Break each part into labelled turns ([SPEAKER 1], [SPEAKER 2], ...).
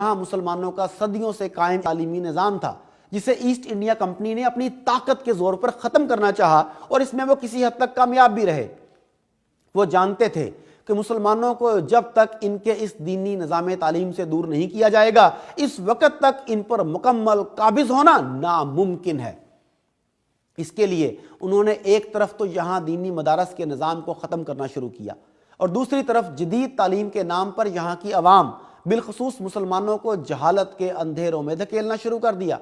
[SPEAKER 1] جہاں مسلمانوں کا صدیوں سے قائم تعلیمی نظام تھا جسے ایسٹ انڈیا کمپنی نے اپنی طاقت کے زور پر ختم کرنا چاہا، اور اس میں وہ کسی حد تک کامیاب بھی رہے۔ وہ جانتے تھے کہ مسلمانوں کو جب تک ان کے اس دینی نظام تعلیم سے دور نہیں کیا جائے گا، اس وقت تک ان پر مکمل قابض ہونا ناممکن ہے۔ اس کے لیے انہوں نے ایک طرف تو یہاں دینی مدارس کے نظام کو ختم کرنا شروع کیا، اور دوسری طرف جدید تعلیم کے نام پر یہاں کی عوام بالخصوص مسلمانوں کو جہالت کے اندھیروں میں دھکیلنا شروع کر دیا۔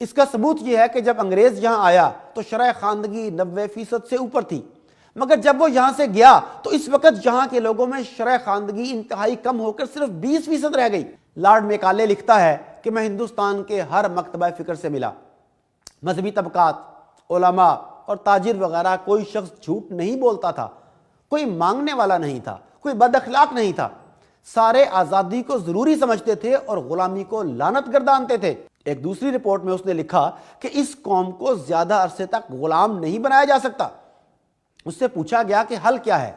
[SPEAKER 1] اس کا ثبوت یہ ہے کہ جب انگریز یہاں آیا تو شرح خواندگی 90% سے اوپر تھی، مگر جب وہ یہاں سے گیا تو اس وقت یہاں کے لوگوں میں شرح خواندگی انتہائی کم ہو کر صرف 20% رہ گئی۔ لارڈ میکالے لکھتا ہے کہ میں ہندوستان کے ہر مکتبہ فکر سے ملا، مذہبی طبقات، علماء اور تاجر وغیرہ، کوئی شخص جھوٹ نہیں بولتا تھا، کوئی مانگنے والا نہیں تھا، کوئی بد اخلاق نہیں تھا، سارے آزادی کو ضروری سمجھتے تھے اور غلامی کو لعنت گردانتے تھے۔ ایک دوسری رپورٹ میں اس نے لکھا کہ اس قوم کو زیادہ عرصے تک غلام نہیں بنایا جا سکتا۔ اس سے پوچھا گیا کہ حل کیا ہے،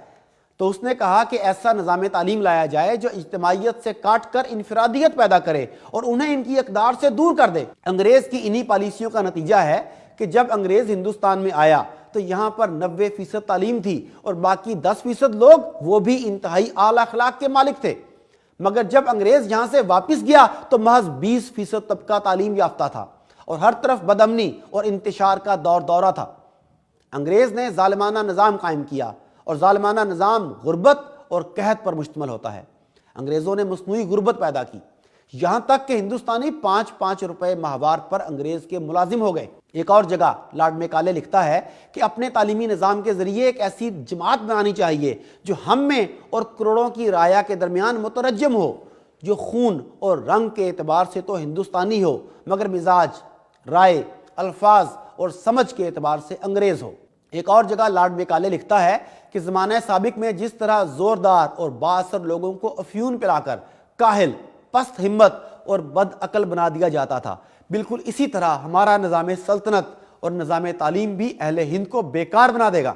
[SPEAKER 1] تو اس نے کہا کہ ایسا نظام تعلیم لایا جائے جو اجتماعیت سے کاٹ کر انفرادیت پیدا کرے اور انہیں ان کی اقدار سے دور کر دے۔ انگریز کی انہی پالیسیوں کا نتیجہ ہے کہ جب انگریز ہندوستان میں آیا تو یہاں پر 90% تعلیم تھی اور باقی 10% لوگ وہ بھی انتہائی اعلی اخلاق کے مالک تھے، مگر جب انگریز یہاں سے واپس گیا تو محض 20% طبقہ تعلیم یافتہ تھا اور ہر طرف بدامنی اور انتشار کا دورہ تھا۔ انگریز نے ظالمانہ نظام قائم کیا، اور ظالمانہ نظام غربت اور قحط پر مشتمل ہوتا ہے۔ انگریزوں نے مصنوعی غربت پیدا کی، یہاں تک کہ ہندوستانی 5 روپے ماہوار پر انگریز کے ملازم ہو گئے۔ ایک اور جگہ لارڈ میکالے لکھتا ہے کہ اپنے تعلیمی نظام کے ذریعے ایک ایسی جماعت بنانی چاہیے جو ہم میں اور کروڑوں کی رعایا کے درمیان مترجم ہو، جو خون اور رنگ کے اعتبار سے تو ہندوستانی ہو مگر مزاج، رائے، الفاظ اور سمجھ کے اعتبار سے انگریز ہو۔ ایک اور جگہ لارڈ میکالے لکھتا ہے کہ زمانہ سابق میں جس طرح زوردار اور بااثر لوگوں کو افیون پلا کر کاہل، پست ہمت اور بد عقل بنا دیا جاتا تھا، بالکل اسی طرح ہمارا نظام سلطنت اور نظام تعلیم بھی اہل ہند کو بیکار بنا دے گا۔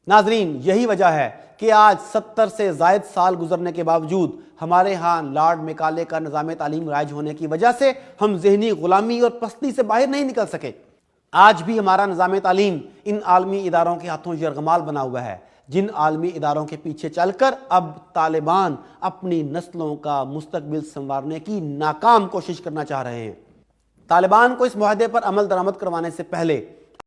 [SPEAKER 1] ناظرین، یہی وجہ ہے کہ آج 70 سے زائد سال گزرنے کے باوجود ہمارے ہاں لارڈ میکالے کا نظام تعلیم رائج ہونے کی وجہ سے ہم ذہنی غلامی اور پستی سے باہر نہیں نکل سکے۔ آج بھی ہمارا نظام تعلیم ان عالمی اداروں کے ہاتھوں یرغمال بنا ہوا ہے، جن عالمی اداروں کے پیچھے چل کر اب طالبان اپنی نسلوں کا مستقبل سنوارنے کی ناکام کوشش کرنا چاہ رہے ہیں۔ طالبان کو اس معاہدے پر عمل درآمد کروانے سے پہلے